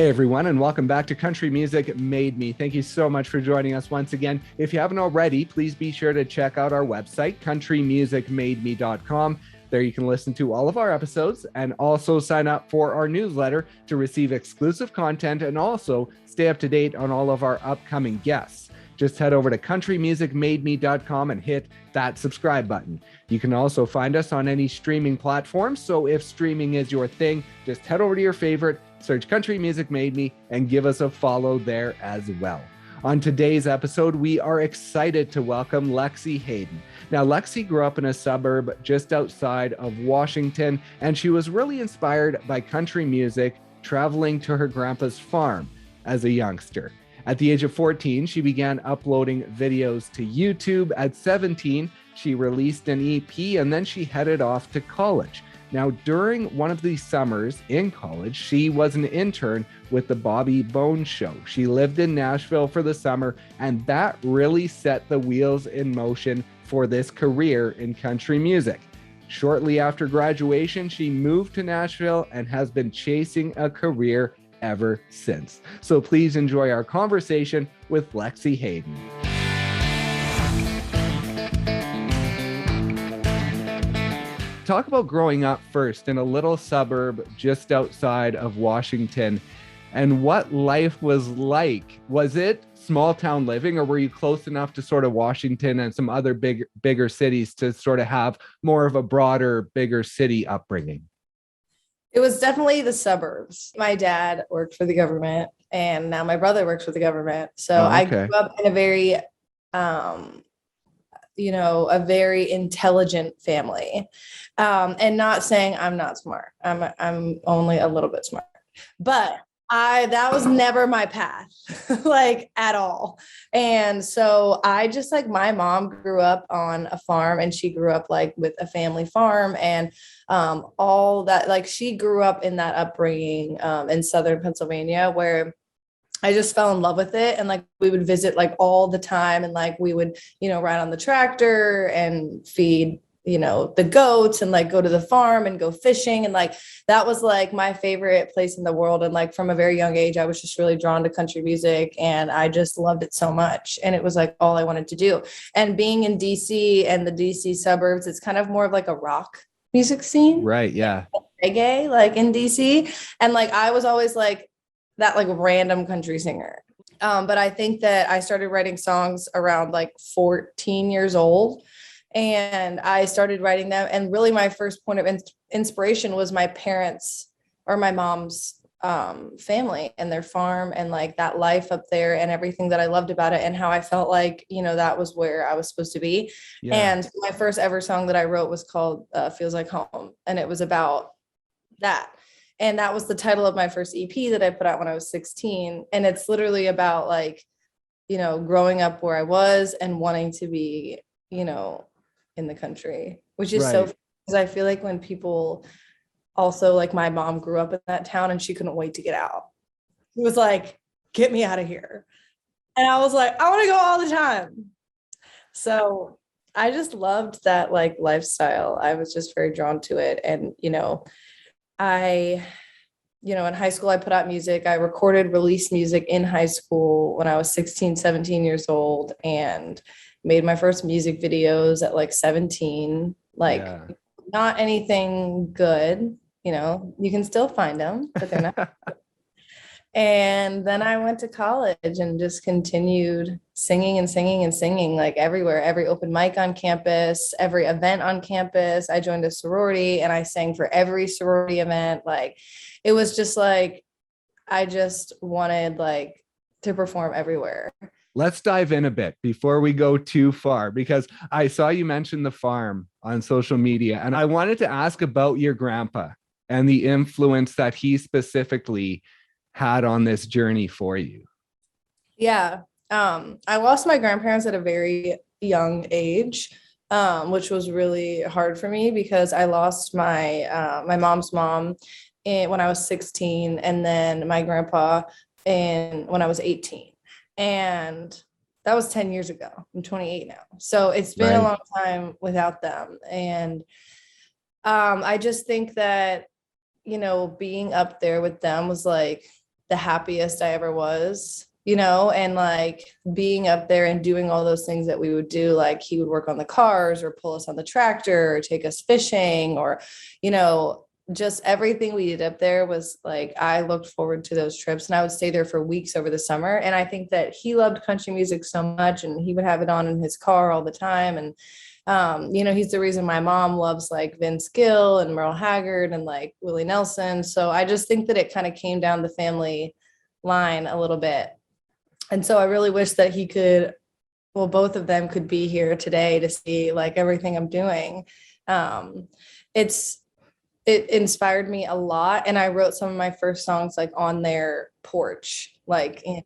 Hey everyone, and welcome back to Country Music Made Me. Thank you so much for joining us once again. If you haven't already, please be sure to check out our website, countrymusicmademe.com. There you can listen to all of our episodes and also sign up for our newsletter to receive exclusive content and also stay up to date on all of our upcoming guests. Just head over to countrymusicmademe.com and hit that subscribe button. You can also find us on any streaming platform. So if streaming is your thing, just head over to your favorite, search Country Music Made Me, and give us a follow there as well. On today's episode, we are excited to welcome Lexie Hayden. Now, Lexie grew up in a suburb just outside of Washington, and she was really inspired by country music, traveling to her grandpa's farm as a youngster. At the age of 14, she began uploading videos to YouTube. At 17, she released an EP, and then she headed off to college. Now, during one of these summers in college, she was an intern with the Bobby Bones Show. She lived in Nashville for the summer, and that really set the wheels in motion for this career in country music. Shortly after graduation, she moved to Nashville and has been chasing a career ever since. So please enjoy our conversation with Lexie Hayden. Talk about growing up first in a little suburb just outside of Washington and what life was like. Was it small town living, or were you close enough to sort of Washington and some other bigger cities to sort of have more of a broader, bigger city upbringing? It was definitely the suburbs. My dad worked for the government, and now my brother works for the government. So I grew up in a very, a very intelligent family. And not saying I'm not smart. I'm only a little bit smart, but that was never my path, like at all. And so I just my mom grew up on a farm, and she grew up with a family farm and all that, she grew up in that upbringing in Southern Pennsylvania, where I just fell in love with it. And we would visit all the time, and we would, ride on the tractor and feed the goats and go to the farm and go fishing. And that was my favorite place in the world. And from a very young age, I was just really drawn to country music, and I just loved it so much. And it was all I wanted to do. And being in DC and the DC suburbs, it's kind of more of a rock music scene. Right. Yeah. Reggae, in DC. And I was always that random country singer. But I think that I started writing songs around 14 years old. And I started writing them. And really my first point of inspiration was my parents or my mom's family and their farm and that life up there and everything that I loved about it and how I felt that was where I was supposed to be. Yeah. And my first ever song that I wrote was called Feels Like Home. And it was about that. And that was the title of my first EP that I put out when I was 16. And it's literally about growing up where I was and wanting to be, in the country, which is so, because I feel when people also my mom grew up in that town and she couldn't wait to get out. It was get me out of here. And I was I want to go all the time. So I just loved that lifestyle. I was just very drawn to it. And, in high school, I put out music. I released music in high school when I was 16, 17 years old, and made my first music videos at 17, not anything good, you can still find them, but they're not. And then I went to college and just continued singing and singing and singing everywhere, every open mic on campus, every event on campus. I joined a sorority and I sang for every sorority event. It was just I just wanted to perform everywhere. Let's dive in a bit before we go too far, because I saw you mention the farm on social media, and I wanted to ask about your grandpa and the influence that he specifically had on this journey for you. Yeah. I lost my grandparents at a very young age, which was really hard for me because I lost my mom's mom when I was 16, and then my grandpa when I was 18. And that was 10 years ago. I'm 28 now. So it's been a long time without them. And I just think that, being up there with them was the happiest I ever was, and like being up there and doing all those things that we would do. Like he would work on the cars or pull us on the tractor or take us fishing or, just everything we did up there was like, I looked forward to those trips and I would stay there for weeks over the summer. And I think that he loved country music so much and he would have it on in his car all the time. And, he's the reason my mom loves like Vince Gill and Merle Haggard and like Willie Nelson. So I just think that it kind of came down the family line a little bit. And so I really wish that both of them could be here today to see like everything I'm doing. It inspired me a lot. And I wrote some of my first songs like on their porch, like in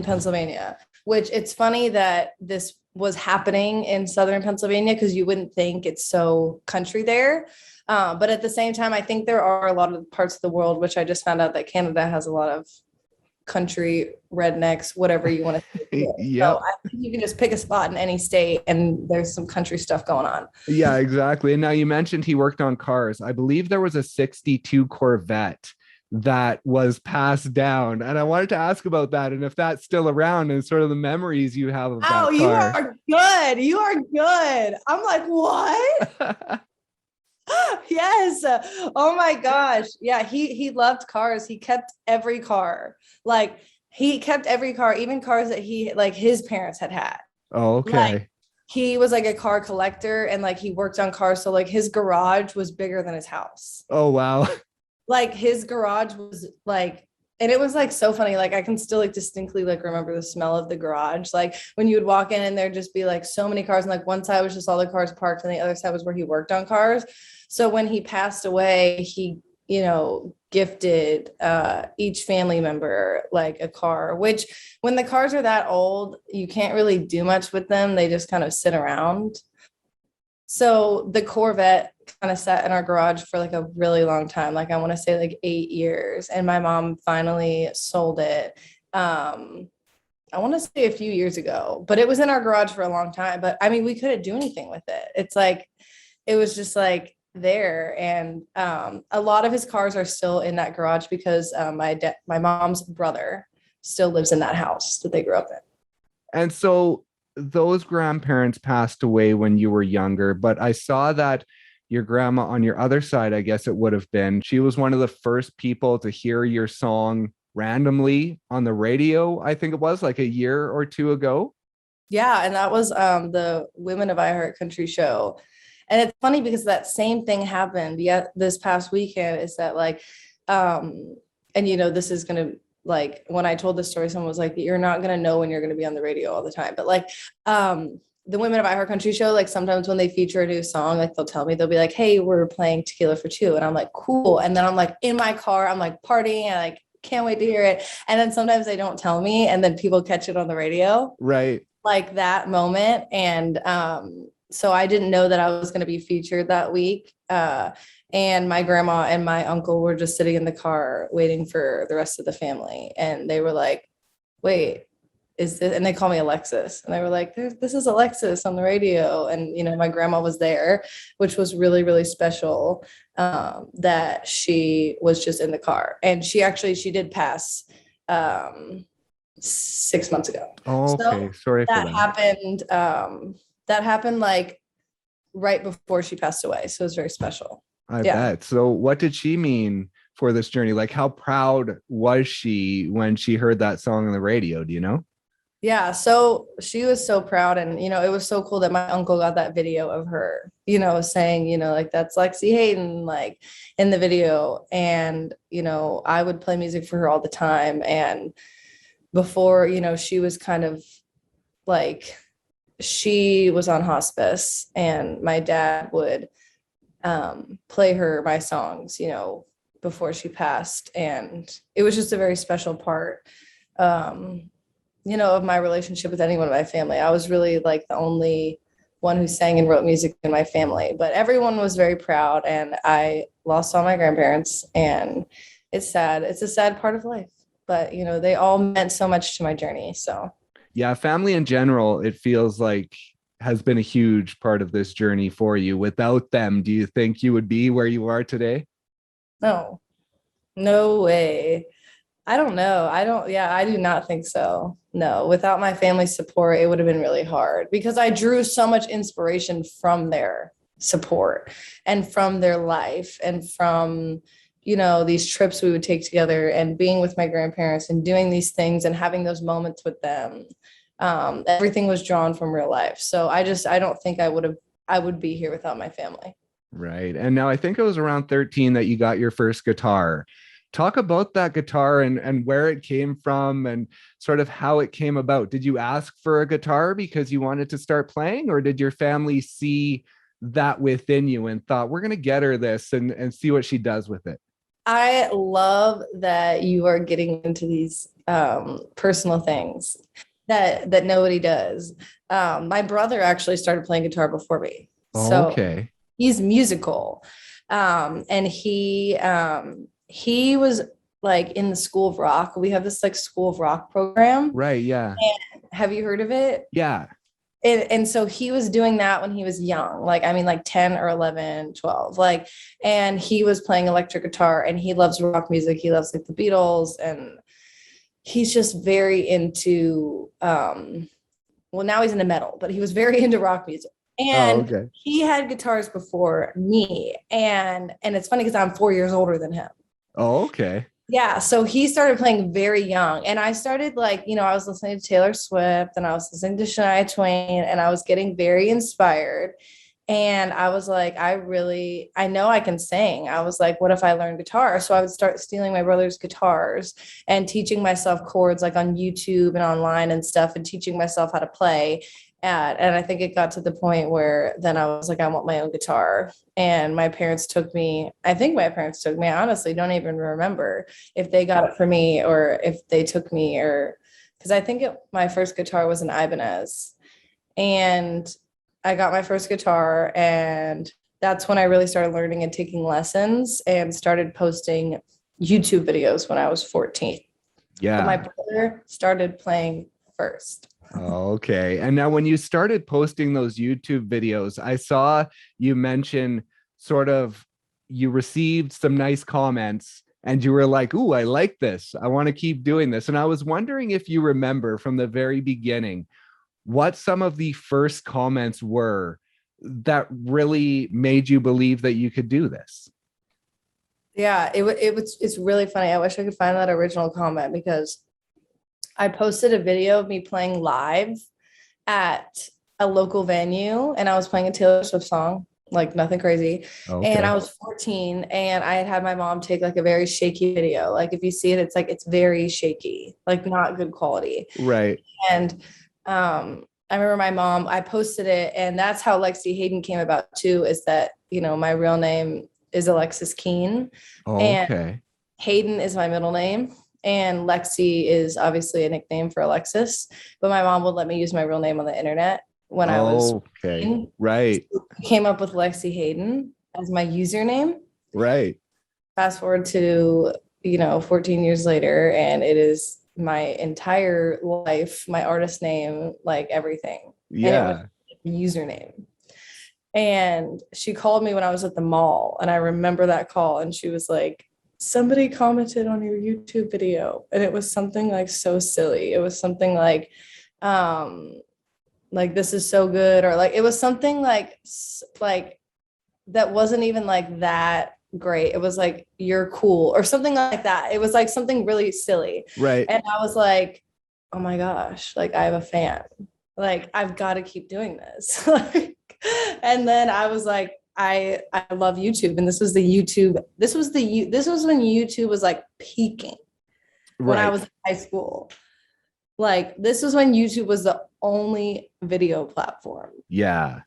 Pennsylvania, which it's funny that this was happening in Southern Pennsylvania because you wouldn't think it's so country there. But at the same time, I think there are a lot of parts of the world, which I just found out that Canada has a lot of country rednecks, whatever you want to say. Yeah. So I think you can just pick a spot in any state and there's some country stuff going on. Yeah, exactly. And now you mentioned he worked on cars. I believe there was a 62 Corvette that was passed down. And I wanted to ask about that and if that's still around and sort of the memories you have of that car. You are good. You are good. I'm like, what? Yes. Oh my gosh. Yeah. He loved cars. He kept every car. Like he kept every car, even cars that his parents had. Oh, okay. Like, he was like a car collector and like he worked on cars. So like his garage was bigger than his house. Oh, wow. Like his garage was like, and it was like so funny. Like I can still like distinctly like remember the smell of the garage. Like when you would walk in and there'd just be like so many cars. And like one side was just all the cars parked and the other side was where he worked on cars. So when he passed away, he, gifted each family member like a car, which when the cars are that old, you can't really do much with them. They just kind of sit around. So the Corvette kind of sat in our garage for like a really long time. Like I want to say like 8 years. And my mom finally sold it. I want to say a few years ago, but it was in our garage for a long time. But I mean, we couldn't do anything with it. It's like, it was just like there. And a lot of his cars are still in that garage because my mom's brother still lives in that house that they grew up in. And so those grandparents passed away when you were younger, but I saw that your grandma on your other side, I guess it would have been, she was one of the first people to hear your song randomly on the radio. I think it was like a year or two ago. Yeah. And that was the Women of iHeartCountry show. And it's funny because that same thing happened this past weekend is that like, this is going to like, when I told this story, someone was like, you're not going to know when you're going to be on the radio all the time. But like, the Women of iHeartCountry show, like sometimes when they feature a new song, like they'll tell me, they'll be like, hey, we're playing Tequila for Two. And I'm like, cool. And then I'm like in my car, I'm like partying and like, can't wait to hear it. And then sometimes they don't tell me and then people catch it on the radio. Right. Like that moment. And, so I didn't know that I was going to be featured that week. And my grandma and my uncle were just sitting in the car waiting for the rest of the family. And they were like, wait, is this? And they call me Alexis. And they were like, this is Alexis on the radio. And, my grandma was there, which was really, really special that she was just in the car. And she did pass 6 months ago. Oh, okay. So sorry for that that. That happened like right before she passed away. So it was very special. I bet. So what did she mean for this journey? Like how proud was she when she heard that song on the radio? Do you know? Yeah. So she was so proud. And, it was so cool that my uncle got that video of her, saying, like that's Lexie Hayden, like in the video. And, I would play music for her all the time. And before, she was kind of like, she was on hospice and my dad would play her my songs, before she passed. And it was just a very special part, of my relationship with anyone in my family. I was really like the only one who sang and wrote music in my family, but everyone was very proud. And I lost all my grandparents and it's sad. It's a sad part of life, but they all meant so much to my journey. So yeah, family in general, it feels like has been a huge part of this journey for you. Without them, do you think you would be where you are today? No way. I don't know. I do not think so. No, without my family's support, it would have been really hard because I drew so much inspiration from their support and from their life and from, these trips we would take together and being with my grandparents and doing these things and having those moments with them. Everything was drawn from real life. So I don't think I would be here without my family. Right. And now I think it was around 13 that you got your first guitar. Talk about that guitar and where it came from and sort of how it came about. Did you ask for a guitar because you wanted to start playing, or did your family see that within you and thought, we're going to get her this and see what she does with it? I love that you are getting into these personal things that nobody does. My brother actually started playing guitar before me. So Okay. he's musical. And he was like in the School of Rock. We have this like School of Rock program. Right. Yeah. And have you heard of it? Yeah. And so he was doing that when he was young, like 10 or 11, 12, and he was playing electric guitar and he loves rock music. He loves like the Beatles, and he's just very into, well, now he's into metal, but he was very into rock music. And Okay. he had guitars before me. And it's funny because I'm 4 years older than him. Okay. Yeah. So he started playing very young. And I started I was listening to Taylor Swift and I was listening to Shania Twain and I was getting very inspired. And I was like, I know I can sing. I was like, what if I learned guitar? So I would start stealing my brother's guitars and teaching myself chords like on YouTube and online and stuff and teaching myself how to play. And I think it got to the point where then I was like, I want my own guitar. And my parents took me. I think my parents took me. I honestly don't even remember if they got it for me or if they took me, or because I think my first guitar was an Ibanez. And I got my first guitar, and that's when I really started learning and taking lessons and started posting YouTube videos when I was 14. Yeah. But my brother started playing first. Okay. And now when you started posting those YouTube videos, I saw you mention sort of you received some nice comments and you were like, ooh, I like this. I want to keep doing this. And I was wondering if you remember from the very beginning what some of the first comments were that really made you believe that you could do this. Yeah, it's really funny. I wish I could find that original comment because I posted a video of me playing live at a local venue and I was playing a Taylor Swift song, like nothing crazy. Okay. And I was 14 and I had my mom take like a very shaky video. Like if you see it, it's very shaky, like not good quality. Right. And I remember I posted it, and that's how Lexie Hayden came about too, is that, my real name is Alexis Keene. Okay. And Hayden is my middle name. And Lexie is obviously a nickname for Alexis, but my mom would let me use my real name on the internet when I was 14. Right. So I came up with Lexie Hayden as my username. Right. Fast forward to, 14 years later, and it is my entire life, my artist name, like everything. Yeah. And it was a username. And she called me when I was at the mall, and I remember that call, and she was like, somebody commented on your YouTube video, and it was something like so silly. It was something like this is so good, or like it was something like that wasn't even like that great. It was like, you're cool or something like that. It was like something really silly. Right. And I was like, oh my gosh, like I have a fan. Like I've got to keep doing this. And then I was like, I love YouTube. And this was when YouTube was like peaking when I was in high school. Like this was when YouTube was the only video platform. Yeah.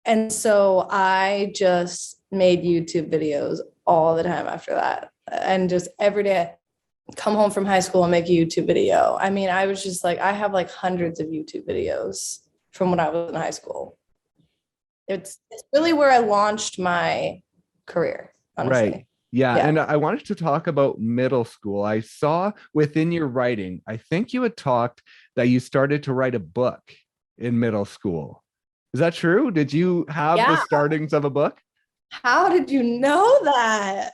And so I just made YouTube videos all the time after that. And just every day come home from high school and make a YouTube video. I mean, I was just like, I have like hundreds of YouTube videos from when I was in high school. It's really where I launched my career, honestly. Right. Yeah. And I wanted to talk about middle school. I saw within your writing, I think you had talked that you started to write a book in middle school. Is that true? Did you have the startings of a book? How did you know that?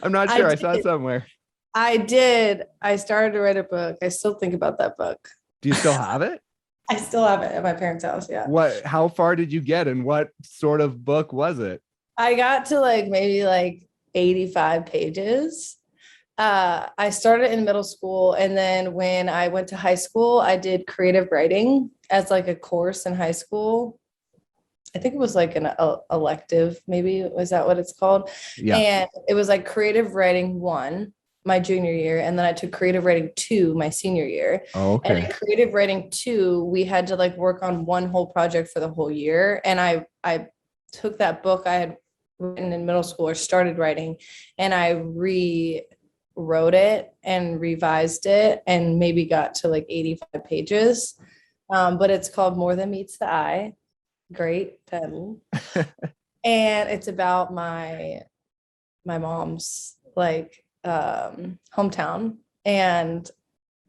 I'm not sure. I saw it somewhere. I did. I started to write a book. I still think about that book. Do you still have it? I still have it at my parents' house. Yeah. How far did you get and what sort of book was it? I got to like maybe like 85 pages. I started in middle school, and then when I went to high school, I did creative writing as like a course in high school. I think it was like an elective, maybe. Was that what it's called? Yeah. And it was like creative writing 1 my junior year, and then I took creative writing 2 my senior year. Oh, okay. And in creative writing 2, we had to like work on one whole project for the whole year. And I took that book I had written in middle school or started writing, and I rewrote it and revised it and maybe got to like 85 pages. But it's called More Than Meets the Eye. Great title. And it's about my mom's like hometown. And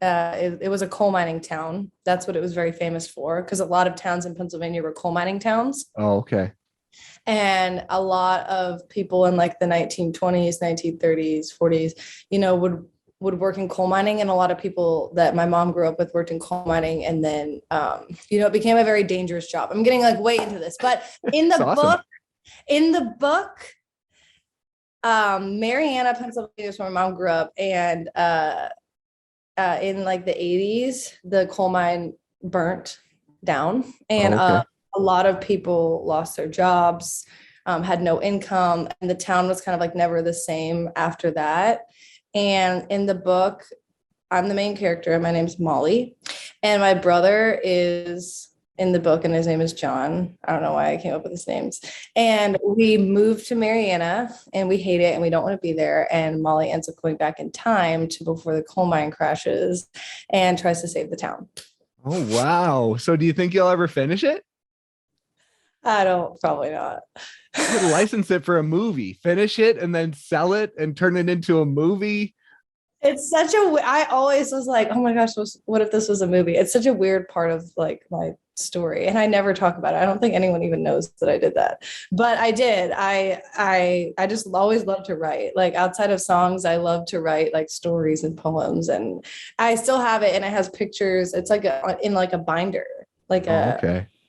it was a coal mining town. That's what it was very famous for, because a lot of towns in Pennsylvania were coal mining towns. Oh, okay. And a lot of people in like the 1920s, 1930s, 40s, would work in coal mining. And a lot of people that my mom grew up with worked in coal mining. And then, it became a very dangerous job. I'm getting like way into this, but in the book, Marianna, Pennsylvania is where my mom grew up. And in like the 80s, the coal mine burnt down. And a lot of people lost their jobs, had no income, and the town was kind of like never the same after that. And in the book, I'm the main character. My name's Molly, and my brother is in the book, and his name is John. I don't know why I came up with his names. And we moved to Marianna, and we hate it, and we don't want to be there. And Molly ends up going back in time to before the coal mine crashes and tries to save the town. Oh, wow. So do you think you'll ever finish it? Probably not. You could license it for a movie, finish it, and then sell it and turn it into a movie. It's I always was like, oh my gosh, what if this was a movie? It's such a weird part of like my story. And I never talk about it. I don't think anyone even knows that I did that, but I did. I just always loved to write. Like outside of songs, I love to write like stories and poems, and I still have it. And it has pictures. It's like in like a binder, like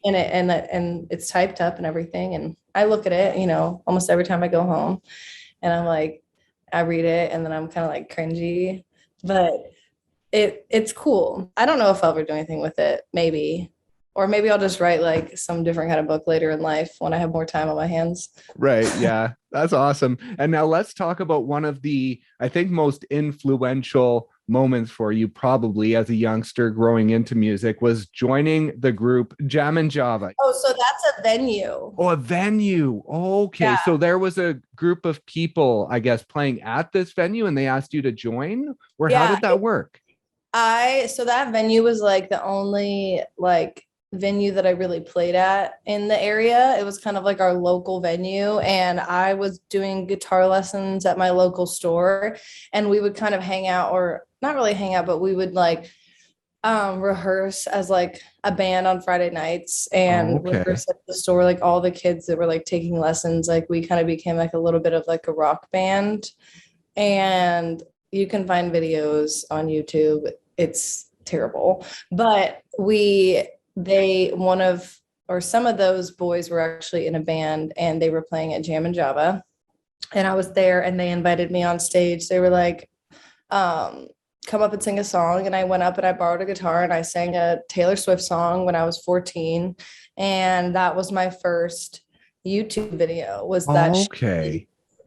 in it, and it's typed up and everything. And I look at it, almost every time I go home, and I'm like, I read it, and then I'm kind of like cringy, but it's cool. I don't know if I'll ever do anything with it, maybe, or maybe I'll just write like some different kind of book later in life when I have more time on my hands. Right. Yeah, that's awesome. And now let's talk about one of the, I think, most influential moments for you probably as a youngster growing into music was joining the group Jammin Java. Oh, so that's a venue. Oh, a venue. Okay. Yeah. So there was a group of people, I guess, playing at this venue, and they asked you to join? Or how did that work? So that venue was like the only like venue that I really played at in the area. It was kind of like our local venue, and I was doing guitar lessons at my local store, and we would kind of hang out, or not really hang out, but we would like rehearse as like a band on Friday nights, and rehearse at the store. Like all the kids that were like taking lessons, like we kind of became like a little bit of like a rock band. And you can find videos on YouTube. It's terrible, but some of those boys were actually in a band, and they were playing at Jammin Java, and I was there, and they invited me on stage. They were like, come up and sing a song. And I went up and I borrowed a guitar, and I sang a Taylor Swift song when I was 14. And that was my first YouTube video, was that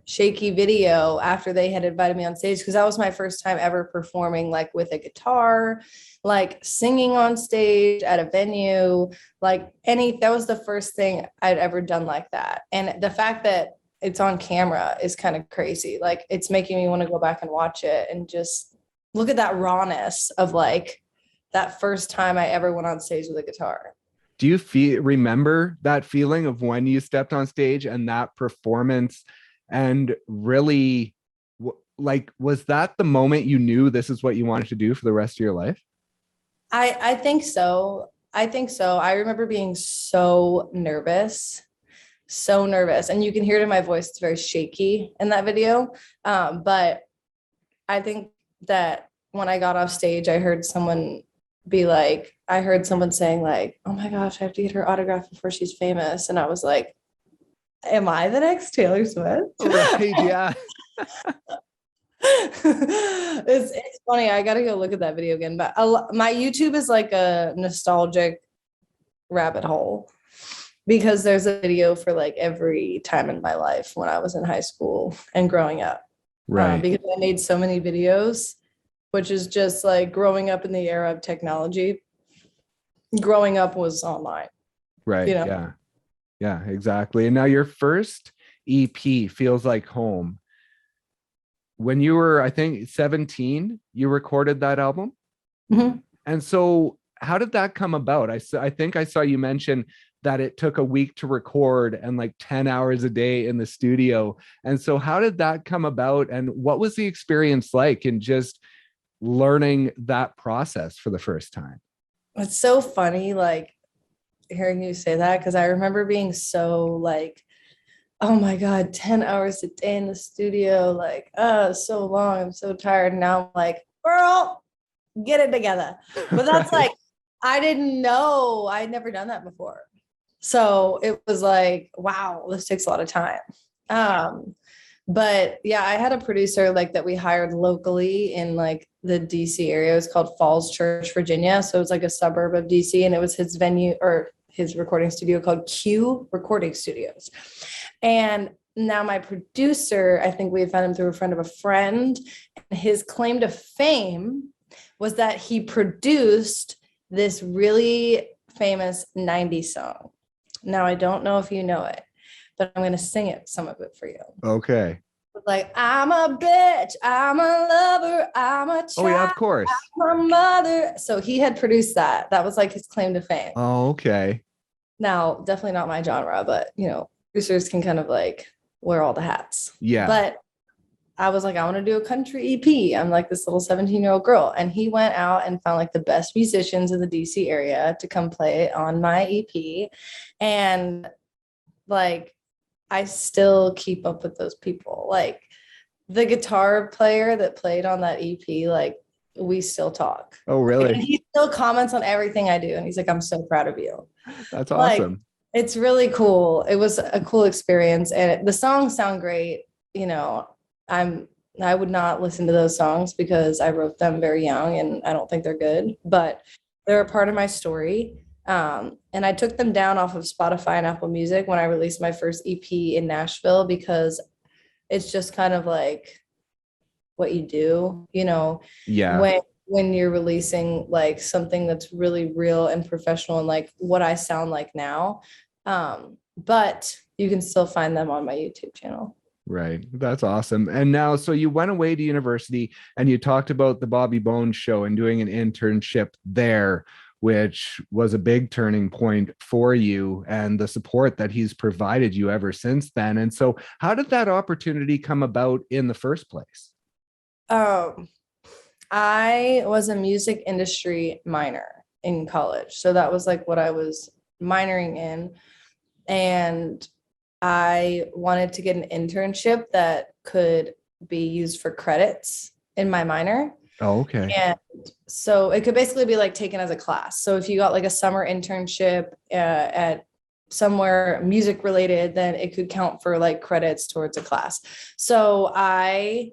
shaky video after they had invited me on stage, because that was my first time ever performing like with a guitar, like singing on stage at a venue, that was the first thing I'd ever done like that. And the fact that it's on camera is kind of crazy. Like it's making me want to go back and watch it and just look at that rawness of like that first time I ever went on stage with a guitar. Do you remember that feeling of when you stepped on stage and that performance? And really, was that the moment you knew this is what you wanted to do for the rest of your life? I think so. I remember being so nervous. And you can hear it in my voice. It's very shaky in that video. But I think that when I got off stage, I heard someone saying like, oh my gosh, I have to get her autograph before she's famous. And I was like, am I the next Taylor Swift? Right. Yeah. It's funny. I got to go look at that video again, but my YouTube is like a nostalgic rabbit hole because there's a video for like every time in my life when I was in high school and growing up. Right. Because I made so many videos, which is just like growing up in the era of technology. Growing up was online. Right. You know? Yeah. Yeah, exactly. And now your first EP, Feels Like Home. When you were, I think, 17, you recorded that album. Mm-hmm. And so how did that come about? I think I saw you mention that it took a week to record and like 10 hours a day in the studio. And so how did that come about? And what was the experience like in just learning that process for the first time? It's so funny, like hearing you say that, because I remember being so like, oh my God, 10 hours a day in the studio, like, so long. I'm so tired. And now I'm like, girl, get it together. But that's Right. like, I didn't know. I'd never done that before. So it was like, wow, this takes a lot of time. But yeah, I had a producer like that we hired locally in like the DC area. It was called Falls Church, Virginia. So it was like a suburb of DC, and it was his venue or his recording studio called Q Recording Studios. And now my producer, I think we had found him through a friend of a friend. And his claim to fame was that he produced this really famous 90s song. Now, I don't know if you know it, but I'm going to sing it, some of it for you. Okay. Like, I'm a bitch, I'm a lover, I'm a child, Oh yeah, of course. I'm a mother. So he had produced that. That was like his claim to fame. Oh, okay. Now, definitely not my genre, but you know, producers can kind of like wear all the hats. Yeah. But I was like, I want to do a country EP. I'm like this little 17-year-old girl. And he went out and found like the best musicians in the DC area to come play on my EP. And like, I still keep up with those people. Like the guitar player that played on that EP, like we still talk. Oh, really? And he still comments on everything I do. And he's like, I'm so proud of you. That's like, awesome. It's really cool. It was a cool experience. And the songs sound great. You know, I would not listen to those songs because I wrote them very young and I don't think they're good, but they're a part of my story. And I took them down off of Spotify and Apple Music when I released my first EP in Nashville, because it's just kind of like what you do, you know, Yeah. when you're releasing like something that's really real and professional and like what I sound like now. But you can still find them on my YouTube channel. Right. That's awesome. And now, so you went away to university and you talked about the Bobby Bones show and doing an internship there, which was a big turning point for you and the support that he's provided you ever since then. And so how did that opportunity come about in the first place? I was a music industry minor in college. So that was like what I was minoring in. And I wanted to get an internship that could be used for credits in my minor. Oh, okay. And so it could basically be like taken as a class. So if you got like a summer internship at somewhere music related, then it could count for like credits towards a class. So I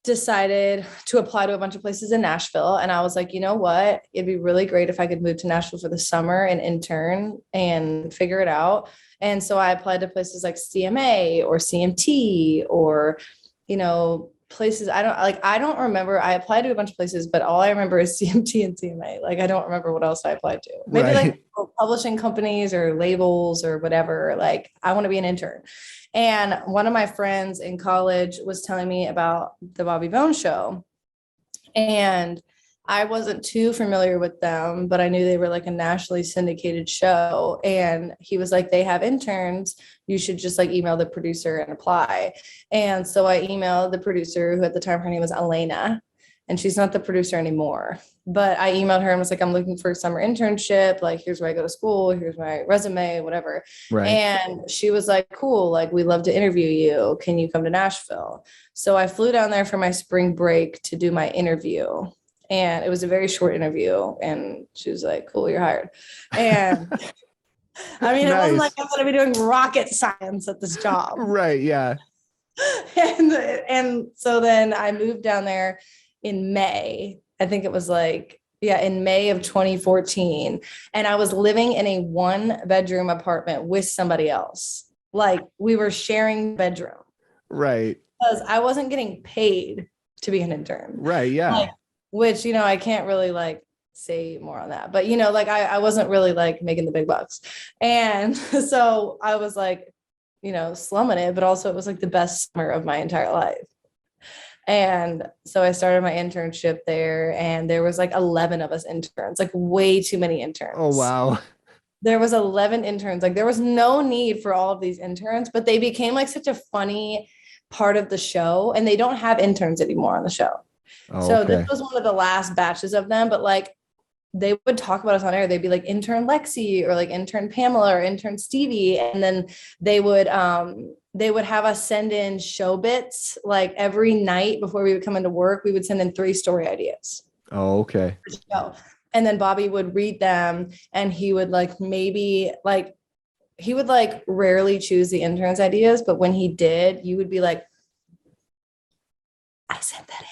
decided to apply to a bunch of places in Nashville. And I was like, you know what? It'd be really great if I could move to Nashville for the summer and intern and figure it out. And so I applied to places like CMA or CMT or, you know, places I don't remember. I applied to a bunch of places, but all I remember is CMT and CMA. Like, I don't remember what else I applied to. Maybe Right. like publishing companies or labels or whatever. Like, I want to be an intern. And one of my friends in college was telling me about the Bobby Bones show. And I wasn't too familiar with them, but I knew they were like a nationally syndicated show. And he was like, they have interns. You should just like email the producer and apply. And so I emailed the producer, who at the time her name was Elena. and she's not the producer anymore. But I emailed her and was like, I'm looking for a summer internship. Like, here's where I go to school. Here's my resume, whatever. Right. And she was like, cool. Like, we'd love to interview you. Can you come to Nashville? So I flew down there for my spring break to do my interview. And it was a very short interview. And she was like, cool, you're hired. And I mean, It wasn't like I'm going to be doing rocket science at this job. Right. Yeah. And so then I moved down there in May. I think it was like, in May of 2014. And I was living in a 1-bedroom apartment with somebody else. Like, we were sharing bedroom. Right. Because I wasn't getting paid to be an intern. Right. Yeah. Like, which, I can't really like say more on that, but like I wasn't really like making the big bucks. And so I was like, slumming it, but also it was like the best summer of my entire life. And so I started my internship there, and there was like 11 of us interns, like way too many interns. Oh, wow. There was 11 interns. Like, there was no need for all of these interns, but they became like such a funny part of the show, and they don't have interns anymore on the show. Oh, so okay. This was one of the last batches of them, but like, they would talk about us on air. They'd be like intern Lexie or like intern Pamela or intern Stevie. And then they would have us send in show bits. Like, every night before we would come into work, we would send in 3 story ideas. Oh, okay. And then Bobby would read them, and he would rarely choose the interns' ideas. But when he did, you would be like, I sent that in.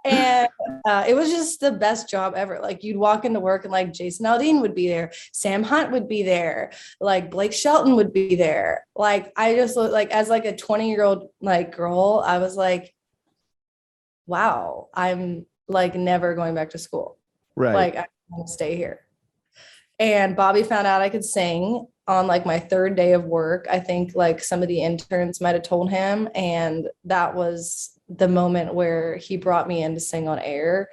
And it was just the best job ever. Like, you'd walk into work and like Jason Aldean would be there, Sam Hunt would be there, like Blake Shelton would be there. Like, I just looked like, as like a 20-year-old like girl, I was like, wow, I'm like never going back to school. Right. Like, I want to stay here. And Bobby found out I could sing on like my 3rd day of work. I think like some of the interns might have told him, and that was the moment where he brought me in to sing on air.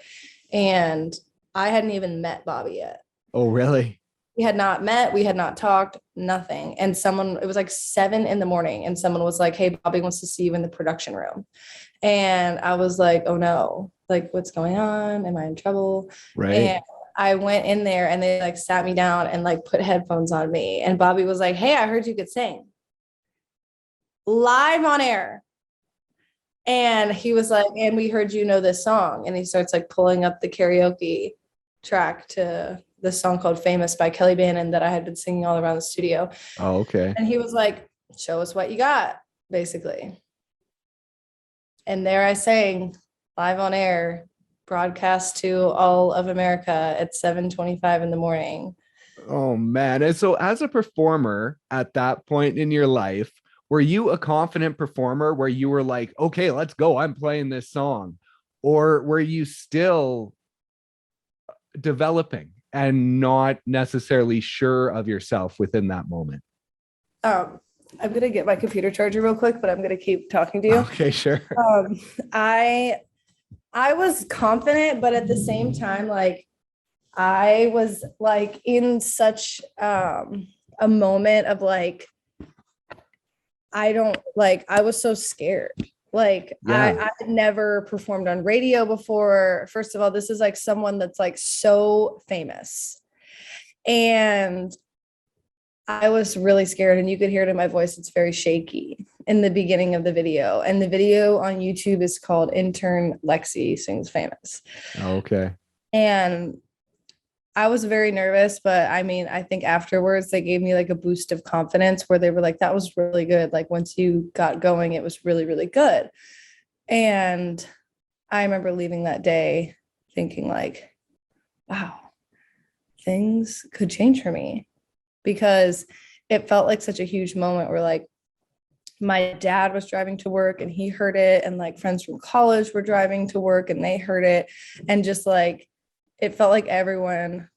And I hadn't even met Bobby yet. Oh, really? We had not met. We had not talked, nothing. And it was like 7 a.m, and someone was like, hey, Bobby wants to see you in the production room. And I was like, oh no, like, what's going on? Am I in trouble? Right. And I went in there, and they like sat me down and like put headphones on me. And Bobby was like, hey, I heard you could sing live on air. And he was like, and we heard you know this song. And he starts like pulling up the karaoke track to this song called Famous by Kelly Bannon that I had been singing all around the studio. Oh, okay. And he was like, show us what you got, basically. And there I sang live on air, broadcast to all of America at 7:25 in the morning. Oh, man. And so as a performer at that point in your life, were you a confident performer where you were like, okay, let's go, I'm playing this song? Or were you still developing and not necessarily sure of yourself within that moment? I'm going to get my computer charger real quick, but I'm going to keep talking to you. Okay, sure. I was confident, but at the same time, like, I was like in such a moment of like, I was so scared. Like, I had never performed on radio before. First of all, this is like someone that's like so famous. And I was really scared, and you could hear it in my voice. It's very shaky in the beginning of the video. And the video on YouTube is called Intern Lexie Sings Famous. Okay. And I was very nervous, but I mean, I think afterwards they gave me like a boost of confidence where they were like, that was really good. Like, once you got going, it was really, really good. And I remember leaving that day thinking like, wow, things could change for me, because it felt like such a huge moment where like my dad was driving to work and he heard it, and like friends from college were driving to work and they heard it, and just like it felt like everyone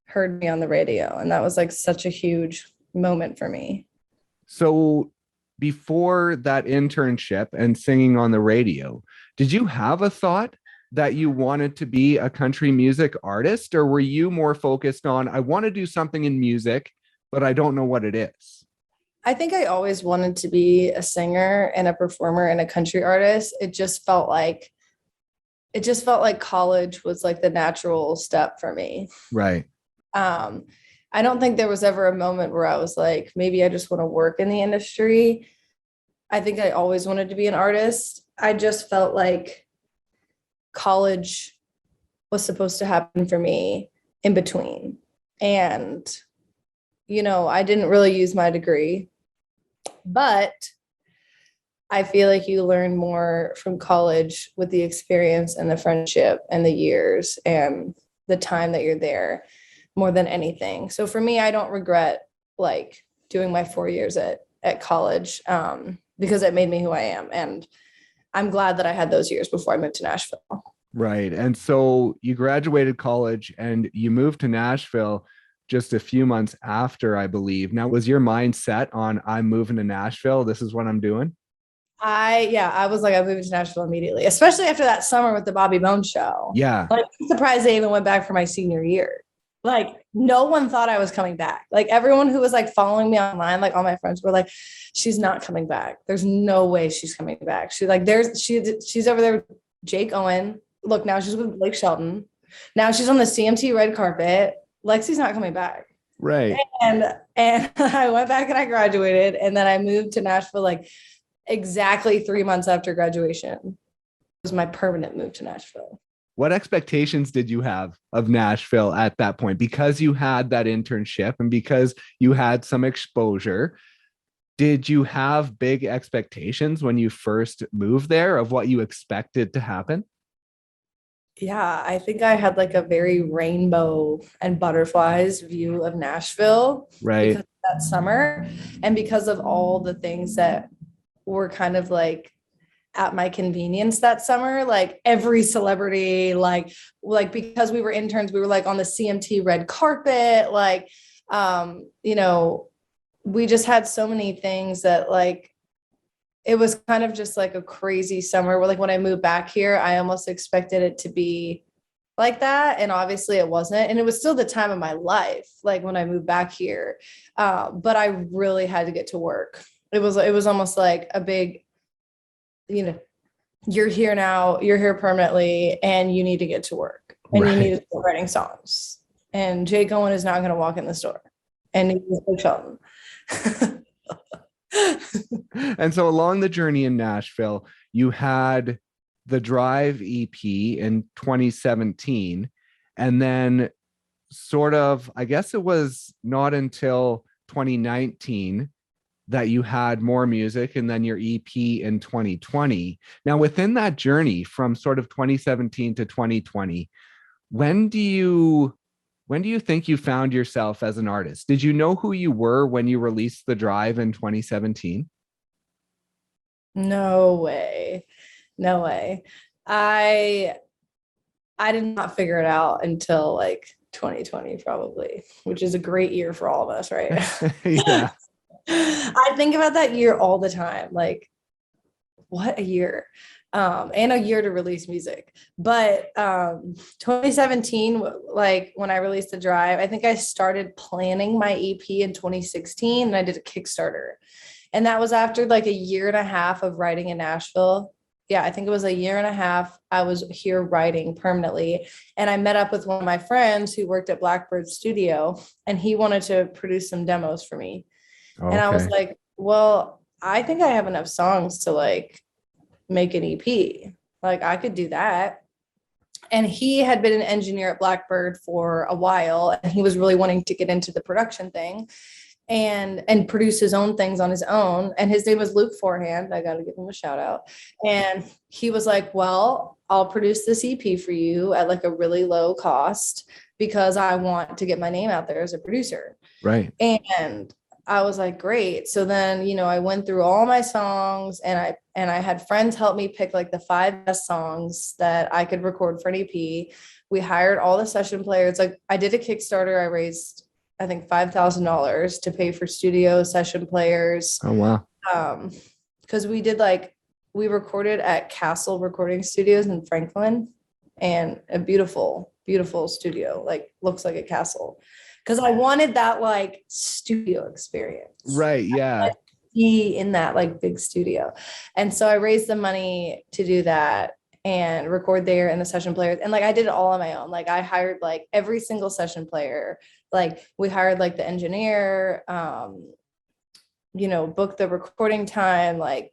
heard me on the radio. And that was like such a huge moment for me. So before that internship and singing on the radio, did you have a thought that you wanted to be a country music artist, or were you more focused on, I want to do something in music, but I don't know what it is? I think I always wanted to be a singer and a performer and a country artist. It just felt like college was like the natural step for me. Right. Um, I don't think there was ever a moment where I was like, maybe I just want to work in the industry. I think I always wanted to be an artist. I just felt like college was supposed to happen for me in between. And, I didn't really use my degree, but I feel like you learn more from college with the experience and the friendship and the years and the time that you're there more than anything. So for me, I don't regret like doing my 4 years at college because it made me who I am. And I'm glad that I had those years before I moved to Nashville. Right. And so you graduated college and you moved to Nashville just a few months after, I believe. Now, was your mind set on I'm moving to Nashville? This is what I'm doing? I was like, I moved to Nashville immediately, especially after that summer with the Bobby Bones show. Yeah. Like, I'm surprised they even went back for my senior year. Like, no one thought I was coming back. Like, everyone who was like following me online, like all my friends were like, she's not coming back. There's no way she's coming back. She's over there with Jake Owen. Look, now she's with Blake Shelton. Now she's on the CMT red carpet. Lexie's not coming back. Right. And I went back and I graduated, and then I moved to Nashville like exactly 3 months after graduation. It was my permanent move to Nashville. What expectations did you have of Nashville at that point? Because you had that internship and because you had some exposure, did you have big expectations when you first moved there of what you expected to happen? Yeah, I think I had like a very rainbow and butterflies view of Nashville Right. because of that summer and because of all the things that were kind of like at my convenience that summer. Like every celebrity, like because we were interns, we were like on the CMT red carpet. Like, we just had so many things that like, it was kind of just like a crazy summer where like when I moved back here, I almost expected it to be like that. And obviously it wasn't. And it was still the time of my life, like when I moved back here. But I really had to get to work. It was almost like a big, you're here now, you're here permanently, and you need to get to work and you need to start writing songs. And Jake Owen is not going to walk in the store and he's Blake Shelton. And so along the journey in Nashville, you had the Drive EP in 2017. And then sort of, I guess it was not until 2019 that you had More Music and then your EP in 2020. Now, within that journey from sort of 2017 to 2020, when do you think you found yourself as an artist? Did you know who you were when you released The Drive in 2017? No way. No way. I did not figure it out until like 2020 probably, which is a great year for all of us, right? Yeah. I think about that year all the time. Like, what a year. And a year to release music. But 2017, like when I released The Drive, I think I started planning my EP in 2016 and I did a Kickstarter. And that was after like a year and a half of writing in Nashville. Yeah, I think it was a year and a half. I was here writing permanently. And I met up with one of my friends who worked at Blackbird Studio and he wanted to produce some demos for me. Okay. And I was like, well, I think I have enough songs to like make an EP. Like I could do that. And he had been an engineer at Blackbird for a while and he was really wanting to get into the production thing and produce his own things on his own. And his name was Luke Forehand. I got to give him a shout out. And he was like, well, I'll produce this EP for you at like a really low cost because I want to get my name out there as a producer. Right. And I was like, great. So then, I went through all my songs and I had friends help me pick like the 5 best songs that I could record for an EP. We hired all the session players. Like I did a Kickstarter. I raised, I think $5,000 to pay for studio session players. Oh, wow. Because we recorded at Castle Recording Studios in Franklin and a beautiful, beautiful studio, like looks like a castle. because I wanted that like studio experience. Right. Yeah. Be in that like big studio. And so I raised the money to do that and record there and the session players. And like I did it all on my own. Like I hired like every single session player. Like we hired like the engineer, booked the recording time. Like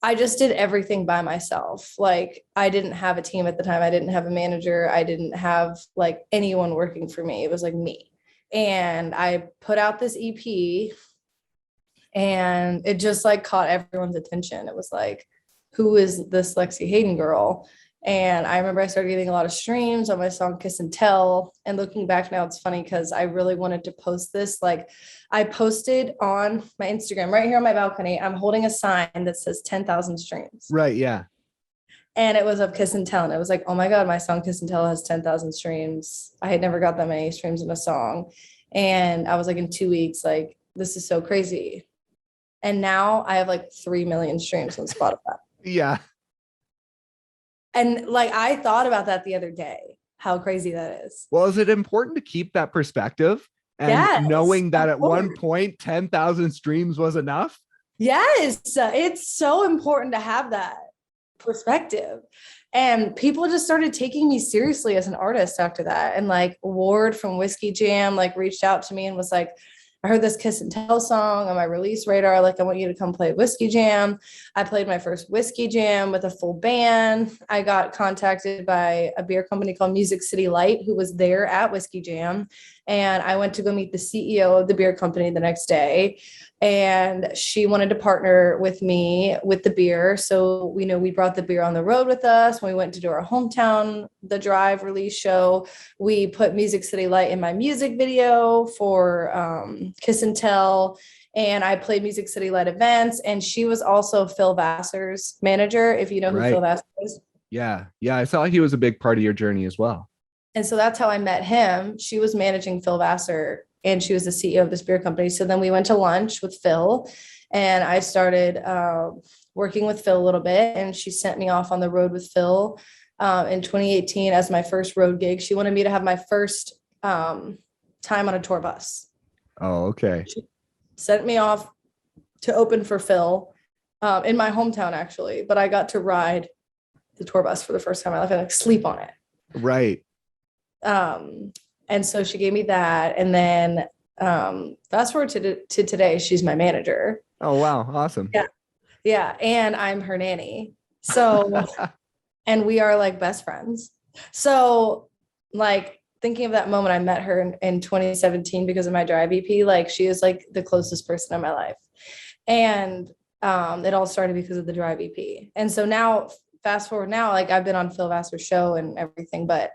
I just did everything by myself. Like I didn't have a team at the time. I didn't have a manager. I didn't have like anyone working for me. It was like me. And I put out this EP and it just like caught everyone's attention. It was like, who is this Lexie Hayden girl? And I remember I started getting a lot of streams on my song Kiss and Tell. And looking back now, it's funny because I really wanted to post this. Like I posted on my Instagram right here on my balcony. I'm holding a sign that says 10,000 streams. Right. Yeah. And it was of Kiss and Tell. And it was like, oh my God, my song Kiss and Tell has 10,000 streams. I had never got that many streams in a song. And I was like, in 2 weeks, like, this is so crazy. And now I have like 3 million streams on Spotify. Yeah. And like, I thought about that the other day, how crazy that is. Well, is it important to keep that perspective and knowing that at one point, 10,000 streams was enough? Yes. It's so important to have that perspective. And people just started taking me seriously as an artist after that. And like Ward from Whiskey Jam, like reached out to me and was like, I heard this Kiss and Tell song on my release radar. Like, I want you to come play Whiskey Jam. I played my first Whiskey Jam with a full band. I got contacted by a beer company called Music City Light, who was there at Whiskey Jam. And I went to go meet the CEO of the beer company the next day. And she wanted to partner with me with the beer. So we brought the beer on the road with us. When we went to do our hometown, the Drive release show, we put Music City Light in my music video for Kiss and Tell. And I played Music City Light events. And she was also Phil Vassar's manager, if you know who Phil Vassar is. Yeah. Yeah. I saw he was a big part of your journey as well. And so that's how I met him. She was managing Phil Vassar and she was the CEO of this beer company. So then we went to lunch with Phil and I started working with Phil a little bit. And she sent me off on the road with Phil in 2018 as my first road gig. She wanted me to have my first time on a tour bus. Oh, okay. She sent me off to open for Phil in my hometown, actually. But I got to ride the tour bus for the first time in my life and like sleep on it. Right. And so she gave me that. And then fast forward to today, she's my manager. Oh, wow. Awesome. Yeah. Yeah. And I'm her nanny. So, and we are like best friends. So like thinking of that moment, I met her in 2017 because of my Drive EP. Like she is like the closest person in my life. And it all started because of the Drive EP. And so now fast forward now, like I've been on Phil Vassar's show and everything, but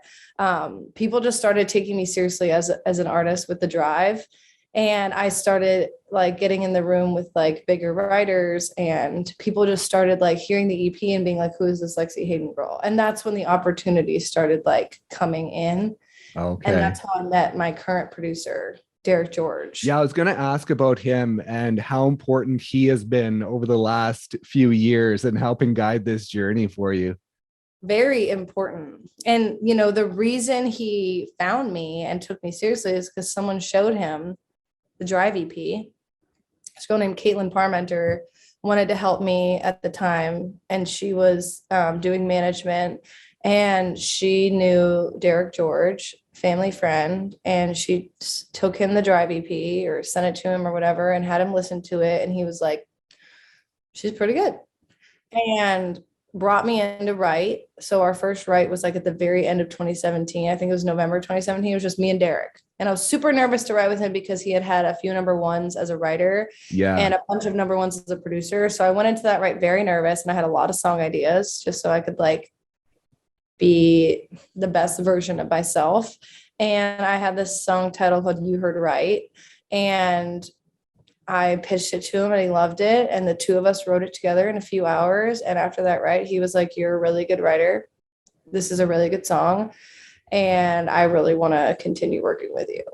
people just started taking me seriously as an artist with the Drive. And I started like getting in the room with like bigger writers and people just started like hearing the EP and being like, who is this Lexie Hayden girl? And that's when the opportunities started like coming in. Okay. And that's how I met my current producer, Derek George. Yeah, I was going to ask about him and how important he has been over the last few years in helping guide this journey for you. Very important. And, the reason he found me and took me seriously is because someone showed him the Drive EP. This girl named Caitlin Parmenter wanted to help me at the time. And she was doing management and she knew Derek George, family friend, and she took him the Drive EP or sent it to him or whatever and had him listen to it. And he was like, she's pretty good. And brought me in to write. So our first write was like at the very end of 2017. I think it was November 2017. It was just me and Derek. And I was super nervous to write with him because he had had a few number ones as a writer and a bunch of number ones as a producer. So I went into that write very nervous and I had a lot of song ideas just so I could like be the best version of myself. And I had this song title called You Heard Right. And I pitched it to him and he loved it. And the two of us wrote it together in a few hours. And after that, he was like, you're a really good writer. This is a really good song. And I really want to continue working with you.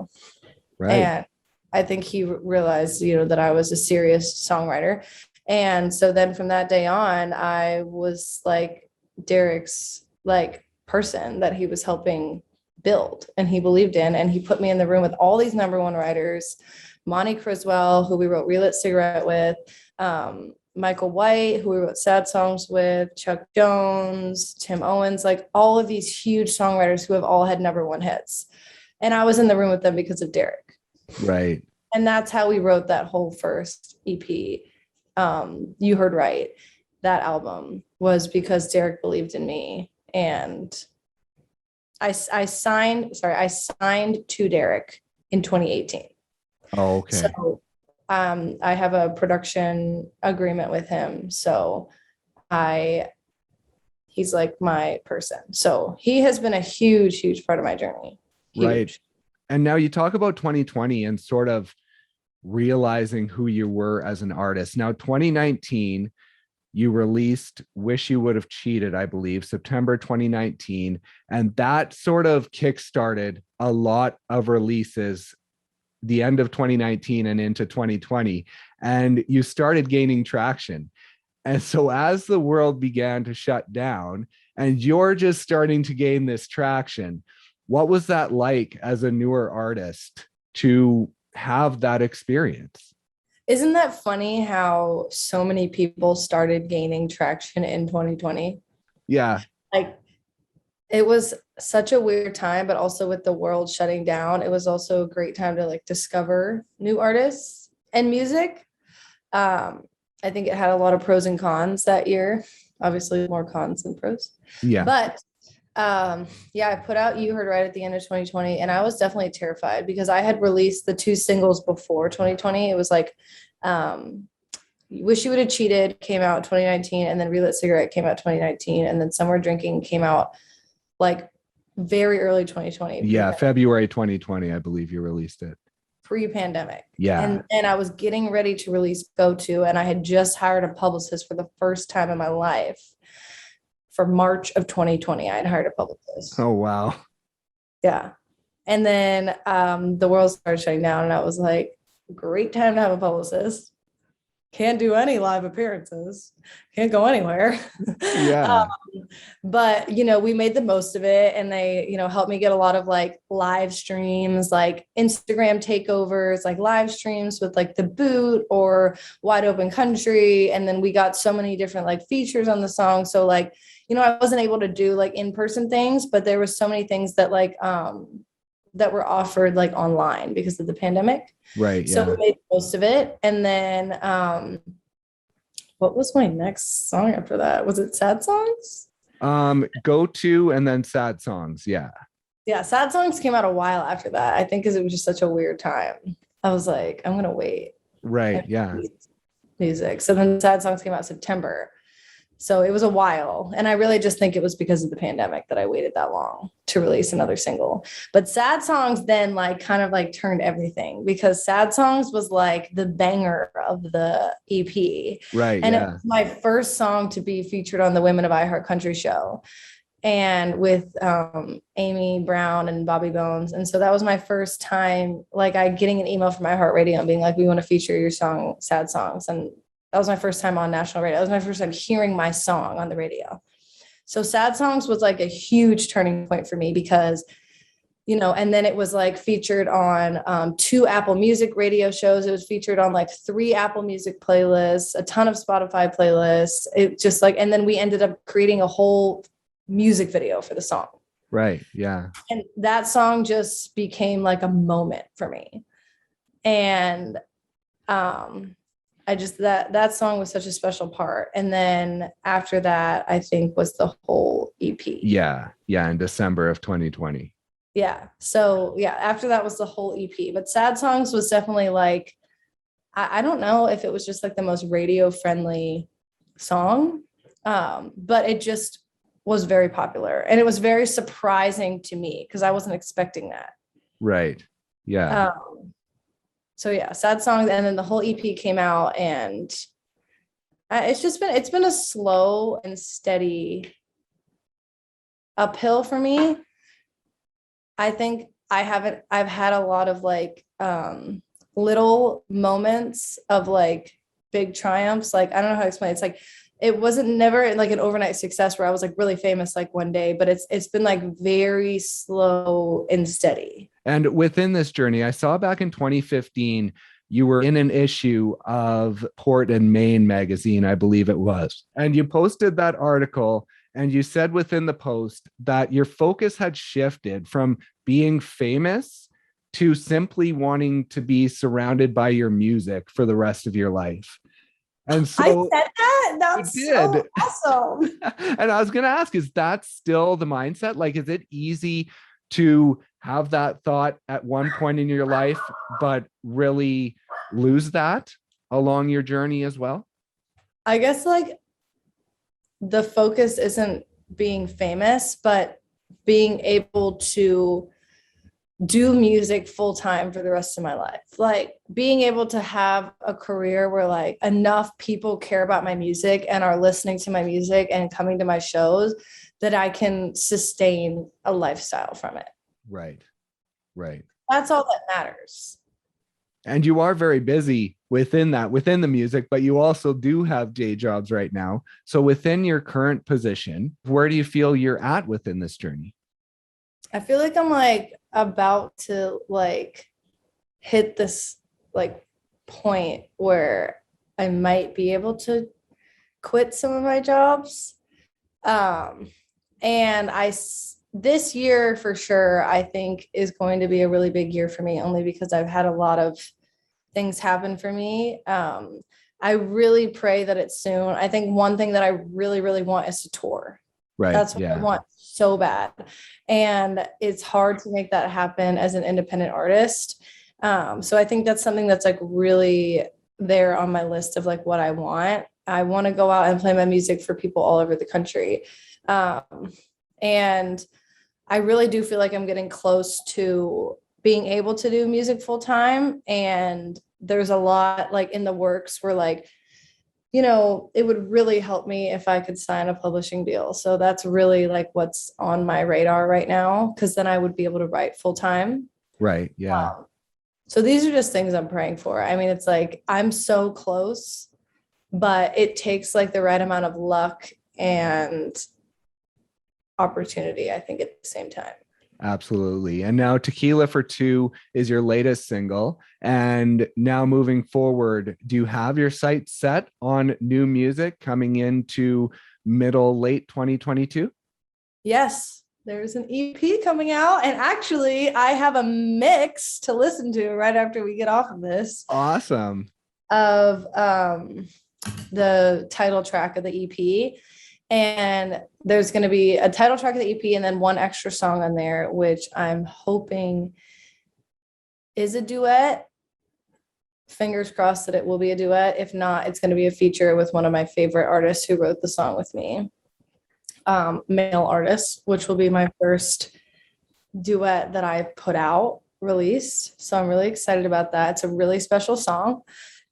Right. And I think he realized, that I was a serious songwriter. And so then from that day on, I was like Derek's like person that he was helping build and he believed in. And he put me in the room with all these number one writers, Monty Criswell, who we wrote Relit Cigarette with, Michael White, who we wrote Sad Songs with, Chuck Jones, Tim Owens, like all of these huge songwriters who have all had number one hits. And I was in the room with them because of Derek. Right. And that's how we wrote that whole first EP. You Heard Right. That album was because Derek believed in me. And I signed to Derek in 2018. Oh, okay. So I have a production agreement with him. So he's like my person. So he has been a huge, huge part of my journey. Huge. Right. And now you talk about 2020 and sort of realizing who you were as an artist. Now, 2019, you released Wish You Would Have Cheated, I believe, September 2019. And that sort of kickstarted a lot of releases the end of 2019 and into 2020. And you started gaining traction. And so as the world began to shut down and you're just starting to gain this traction, what was that like as a newer artist to have that experience? Isn't that funny how so many people started gaining traction in 2020? Yeah. Like it was such a weird time, but also with the world shutting down, it was also a great time to like discover new artists and music. I think it had a lot of pros and cons that year. Obviously more cons than pros. Yeah. But I put out You Heard Right at the end of 2020, and I was definitely terrified because I had released the 2 singles before 2020. It was like Wish You Would Have Cheated came out in 2019, and then Relit Cigarette came out 2019, and then Somewhere Drinking came out like very early 2020. Yeah, February 2020, I believe you released it. Pre-pandemic. Yeah. And I was getting ready to release Go To, and I had just hired a publicist for the first time in my life. For March of 2020, I had hired a publicist. Oh, wow. Yeah. And then the world started shutting down, and I was like, great time to have a publicist. Can't do any live appearances. Can't go anywhere. Yeah. But, we made the most of it, and they, helped me get a lot of like live streams, like Instagram takeovers, like live streams with like The Boot or Wide Open Country. And then we got so many different like features on the song. So like, I wasn't able to do like in-person things, but there were so many things that like, that were offered like online because of the pandemic. Right. So yeah. we made the most of it. And then, what was my next song after that? Was it Sad Songs? Go To and then Sad Songs. Yeah. Yeah. Sad Songs came out a while after that. I think because it was just such a weird time. I was like, I'm going to wait. Right. Yeah. Music. So then Sad Songs came out September. So it was a while. And I really just think it was because of the pandemic that I waited that long to release another single. But Sad Songs then like kind of like turned everything, because Sad Songs was like the banger of the EP. Right. And yeah. it was my first song to be featured on the Women of iHeartCountry show, and with Amy Brown and Bobby Bones. And so that was my first time, like I getting an email from iHeartRadio and being like, we want to feature your song, Sad Songs. And that was my first time on national radio. That was my first time hearing my song on the radio. So Sad Songs was like a huge turning point for me because, and then it was like featured on 2 Apple Music radio shows. It was featured on like 3 Apple Music playlists, a ton of Spotify playlists. It just like, and then we ended up creating a whole music video for the song. Right. Yeah. And that song just became like a moment for me. And, I just, that song was such a special part. And then after that, I think was the whole EP. Yeah. Yeah. In December of 2020. Yeah. So yeah, after that was the whole EP, but Sad Songs was definitely like, I don't know if it was just like the most radio friendly song. But it just was very popular, and it was very surprising to me because I wasn't expecting that. Right. Yeah. So yeah, Sad Songs, and then the whole EP came out, and it's been a slow and steady uphill for me. I think I've had a lot of like little moments of like big triumphs. Like, I don't know how to explain it. It's like it wasn't never like an overnight success where I was like really famous like one day, but it's been like very slow and steady. And within this journey, I saw back in 2015, you were in an issue of Port and Main magazine, I believe it was. And you posted that article and you said within the post that your focus had shifted from being famous to simply wanting to be surrounded by your music for the rest of your life. And so I said that? That's so awesome. And I was going to ask, is that still the mindset? Like, is it easy to have that thought at one point in your life, but really lose that along your journey as well? I guess like the focus isn't being famous, but being able to do music full time for the rest of my life. Like being able to have a career where like enough people care about my music and are listening to my music and coming to my shows that I can sustain a lifestyle from it. Right. Right. That's all that matters. And you are very busy within the music, but you also do have day jobs right now. So within your current position, where do you feel you're at within this journey? I feel like I'm like about to like hit this like point where I might be able to quit some of my jobs. And this year for sure, I think is going to be a really big year for me, only because I've had a lot of things happen for me. I really pray that it's soon. I think one thing that I really, really want is to tour. Right. That's what I want so bad. And it's hard to make that happen as an independent artist. So I think that's something that's like really there on my list of like what I want. I want to go out and play my music for people all over the country. And I really do feel like I'm getting close to being able to do music full time. And there's a lot like in the works where like, you know, it would really help me if I could sign a publishing deal. So that's really like what's on my radar right now, because then I would be able to write full time. Right. Yeah. So these are just things I'm praying for. I mean, it's like I'm so close, but it takes like the right amount of luck and opportunity, I think, at the same time. Absolutely. And now Tequila for Two is your latest single. And now moving forward, do you have your sights set on new music coming into late 2022? Yes, there's an EP coming out. And actually, I have a mix to listen to right after we get off of this. Awesome. Of the title track of the EP. And there's going to be a title track of the EP and then one extra song on there, which I'm hoping is a duet. Fingers crossed that it will be a duet. If not, it's going to be a feature with one of my favorite artists who wrote the song with me, male artist, which will be my first duet that I put out, released. So I'm really excited about that. It's a really special song.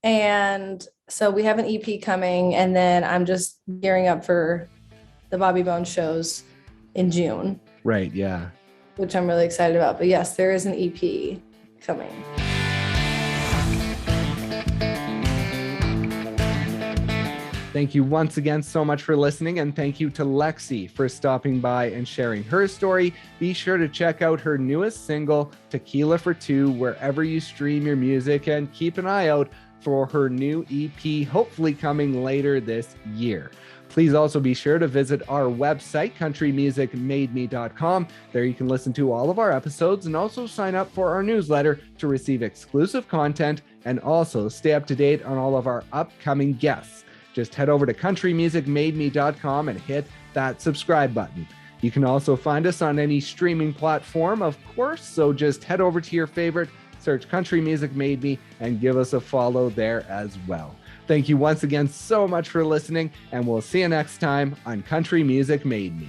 And so we have an EP coming, and then I'm just gearing up for the Bobby Bones shows in June. Right, yeah. Which I'm really excited about. But yes, there is an EP coming. Thank you once again so much for listening, and thank you to Lexie for stopping by and sharing her story. Be sure to check out her newest single, Tequila for Two, wherever you stream your music, and keep an eye out for her new EP, hopefully coming later this year. Please also be sure to visit our website, countrymusicmademe.com. There you can listen to all of our episodes and also sign up for our newsletter to receive exclusive content and also stay up to date on all of our upcoming guests. Just head over to countrymusicmademe.com and hit that subscribe button. You can also find us on any streaming platform, of course, so just head over to your favorite, search Country Music Made Me, and give us a follow there as well. Thank you once again so much for listening, and we'll see you next time on Country Music Made Me.